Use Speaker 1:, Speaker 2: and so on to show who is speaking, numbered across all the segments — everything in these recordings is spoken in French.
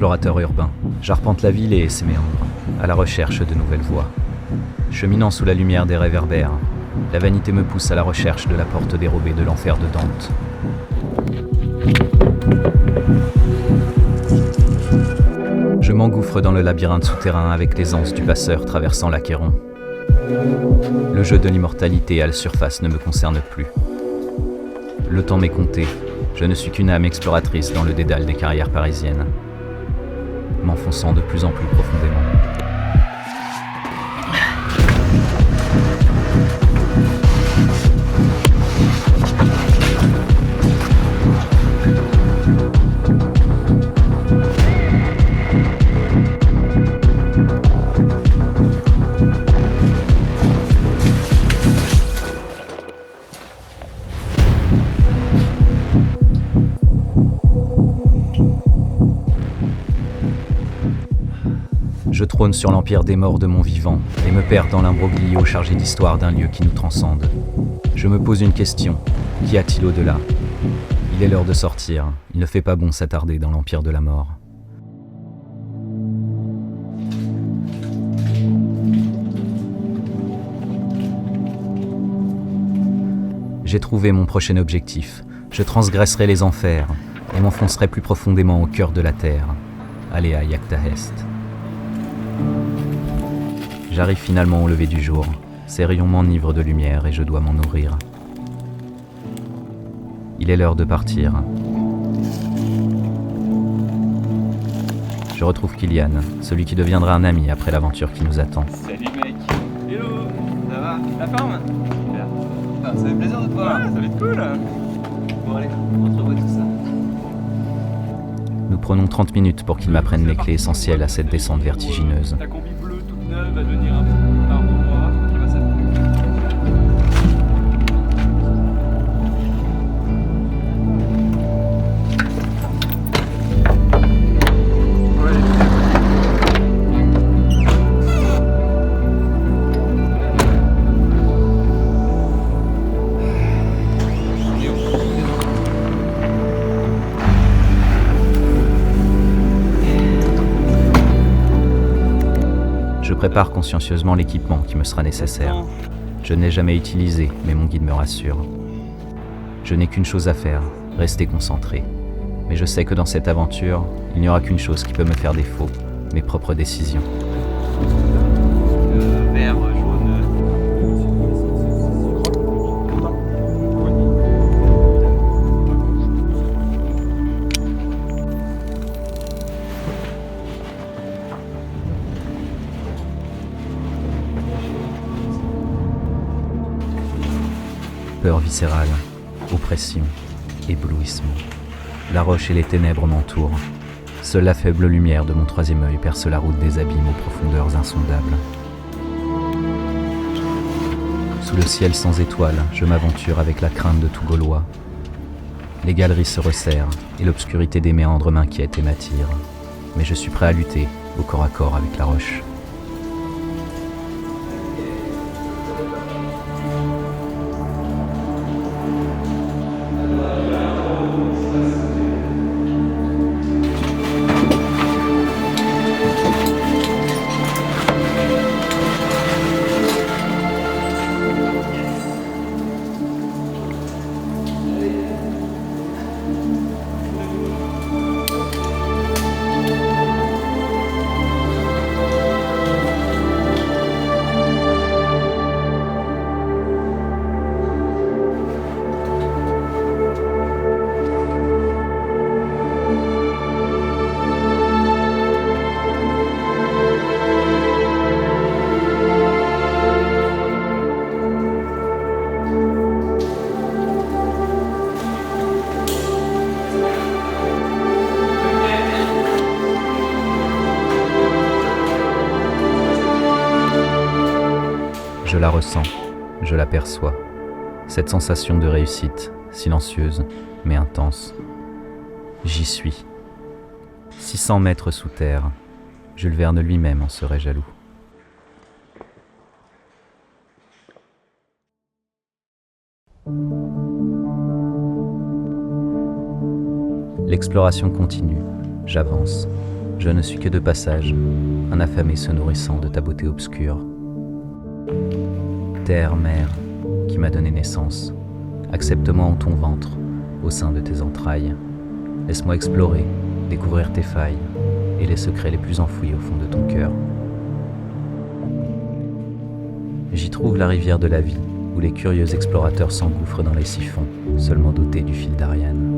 Speaker 1: explorateur urbain. J'arpente la ville et ses méandres, à la recherche de nouvelles voies. Cheminant sous la lumière des réverbères, la vanité me pousse à la recherche de la porte dérobée de l'enfer de Dante. Je m'engouffre dans le labyrinthe souterrain avec l'aisance du passeur traversant l'Achéron. Le jeu de l'immortalité à la surface ne me concerne plus. Le temps m'est compté. Je ne suis qu'une âme exploratrice dans le dédale des carrières parisiennes, m'enfonçant de plus en plus profondément. Je trône sur l'empire des morts de mon vivant et me perds dans l'imbroglio chargé d'histoire d'un lieu qui nous transcende. Je me pose une question. Qu'y a-t-il au-delà ? Il est l'heure de sortir. Il ne fait pas bon s'attarder dans l'empire de la mort. J'ai trouvé mon prochain objectif. Je transgresserai les enfers et m'enfoncerai plus profondément au cœur de la terre. Alea Iacta Est. J'arrive finalement au lever du jour. Ces rayons m'enivrent de lumière et je dois m'en nourrir. Il est l'heure de partir. Je retrouve Kylian, celui qui deviendra un ami après l'aventure qui nous attend.
Speaker 2: Salut mec. Hello. Ça va? La forme? Super. Ah, ça fait plaisir de te voir. Ouais, ça va être cool. Bon allez, on retrouve tout ça.
Speaker 1: Nous prenons 30 minutes pour qu'il m'apprenne les clés essentielles à cette descente vertigineuse.
Speaker 2: Ta combi bleue toute neuve va devenir un endroit qui va s'appeler.
Speaker 1: Je prépare consciencieusement l'équipement qui me sera nécessaire. Je ne l'ai jamais utilisé, mais mon guide me rassure. Je n'ai qu'une chose à faire, rester concentré. Mais je sais que dans cette aventure, il n'y aura qu'une chose qui peut me faire défaut, mes propres décisions.
Speaker 2: Vert, jaune.
Speaker 1: Peur viscérale, oppression, éblouissement. La roche et les ténèbres m'entourent. Seule la faible lumière de mon troisième œil perce la route des abîmes aux profondeurs insondables. Sous le ciel sans étoiles, je m'aventure avec la crainte de tout Gaulois. Les galeries se resserrent et l'obscurité des méandres m'inquiète et m'attire. Mais je suis prêt à lutter, au corps à corps avec la roche. Je la ressens, je la perçois. Cette sensation de réussite, silencieuse, mais intense. J'y suis. 600 mètres sous terre, Jules Verne lui-même en serait jaloux. L'exploration continue, j'avance. Je ne suis que de passage, un affamé se nourrissant de ta beauté obscure. Terre, mère, qui m'a donné naissance, accepte-moi en ton ventre, au sein de tes entrailles. Laisse-moi explorer, découvrir tes failles et les secrets les plus enfouis au fond de ton cœur. J'y trouve la rivière de la vie, où les curieux explorateurs s'engouffrent dans les siphons, seulement dotés du fil d'Ariane.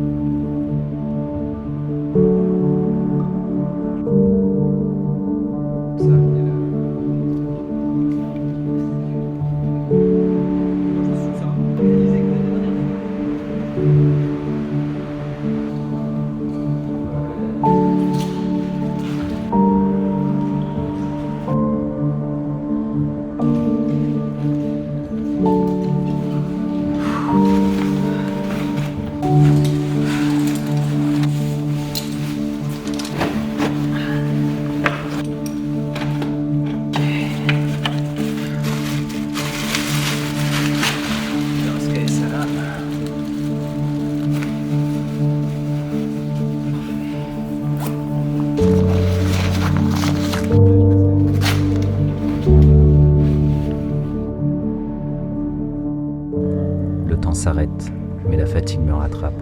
Speaker 1: Le temps s'arrête, mais la fatigue me rattrape.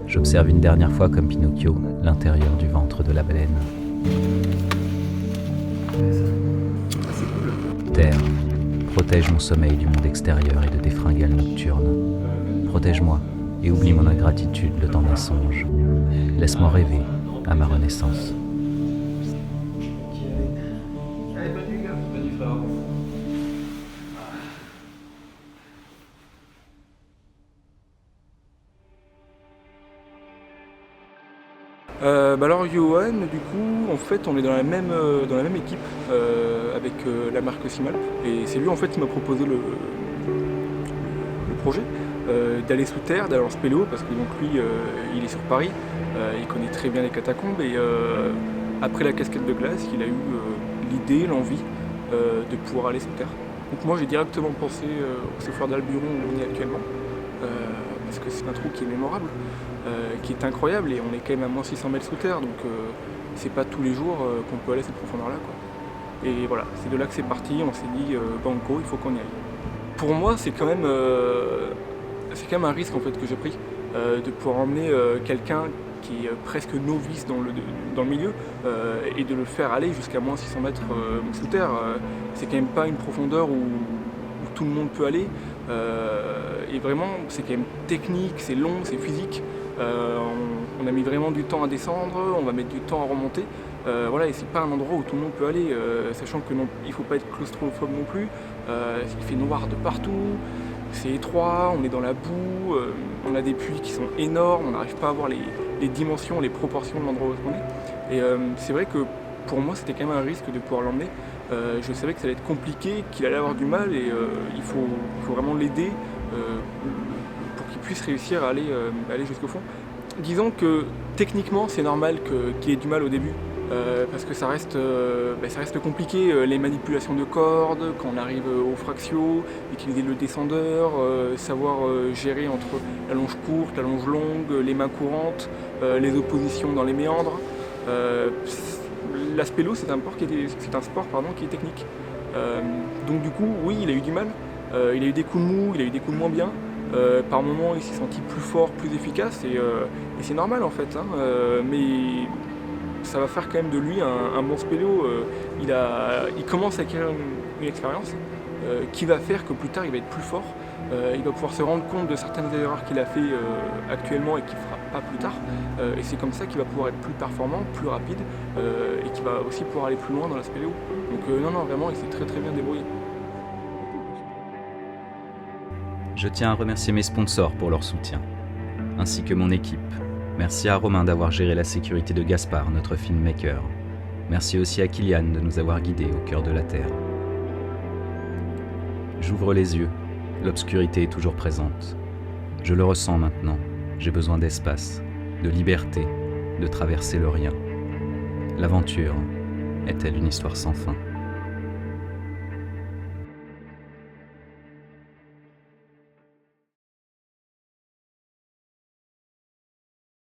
Speaker 1: J'observe une dernière fois comme Pinocchio l'intérieur du ventre de la baleine. Terre, protège mon sommeil du monde extérieur et de tes fringales nocturnes. Protège-moi et oublie mon ingratitude le temps d'un songe. Laisse-moi rêver à ma renaissance.
Speaker 2: Allez, bonne nuit, gars. Bonne nuit, frère.
Speaker 3: Alors Johan, du coup, en fait, on est dans la même équipe avec la marque Simalp. Et c'est lui en fait qui m'a proposé le projet d'aller sous terre, d'aller en spéléo, parce que donc lui, il est sur Paris, il connaît très bien les catacombes et après la cascade de glace, il a eu l'idée, l'envie de pouvoir aller sous terre. Donc moi j'ai directement pensé au Souffleur d'Albion où on est actuellement, parce que c'est un trou qui est mémorable. Qui est incroyable et on est quand même à moins 600 mètres sous terre, donc c'est pas tous les jours qu'on peut aller à cette profondeur là quoi. Et voilà, c'est de là que c'est parti, on s'est dit banco, il faut qu'on y aille. Pour moi c'est quand même un risque en fait que j'ai pris de pouvoir emmener quelqu'un qui est presque novice dans le milieu et de le faire aller jusqu'à moins 600 mètres sous terre. C'est quand même pas une profondeur où tout le monde peut aller et vraiment c'est quand même technique, c'est long, c'est physique. On a mis vraiment du temps à descendre, on va mettre du temps à remonter. Voilà, et c'est pas un endroit où tout le monde peut aller, sachant que il faut pas être claustrophobe non plus. Il fait noir de partout, c'est étroit, on est dans la boue, on a des puits qui sont énormes, on n'arrive pas à voir les dimensions, les proportions de l'endroit où on est. Et c'est vrai que pour moi c'était quand même un risque de pouvoir l'emmener. Je savais que ça allait être compliqué, qu'il allait avoir du mal et il faut vraiment l'aider pour qu'il puisse réussir à aller jusqu'au fond. Disons que techniquement c'est normal qu'il ait du mal au début parce que ça reste compliqué, les manipulations de cordes, quand on arrive aux fractios, utiliser le descendeur, savoir gérer entre la longe courte, la longe longue, les mains courantes, les oppositions dans les méandres. La spélo c'est un sport qui est technique. Donc du coup oui il a eu du mal, il a eu des coups de mou, il a eu des coups de moins bien. Par moments il s'est senti plus fort, plus efficace et c'est normal en fait, hein, mais ça va faire quand même de lui un bon spéléo. Il commence à acquérir une expérience qui va faire que plus tard il va être plus fort, il va pouvoir se rendre compte de certaines erreurs qu'il a fait actuellement et qu'il ne fera pas plus tard et c'est comme ça qu'il va pouvoir être plus performant, plus rapide et qu'il va aussi pouvoir aller plus loin dans la spéléo. Donc non vraiment il s'est très très bien débrouillé.
Speaker 1: Je tiens à remercier mes sponsors pour leur soutien, ainsi que mon équipe. Merci à Romain d'avoir géré la sécurité de Gaspard, notre filmmaker. Merci aussi à Kylian de nous avoir guidés au cœur de la Terre. J'ouvre les yeux, l'obscurité est toujours présente. Je le ressens maintenant, j'ai besoin d'espace, de liberté, de traverser le rien. L'aventure est-elle une histoire sans fin ?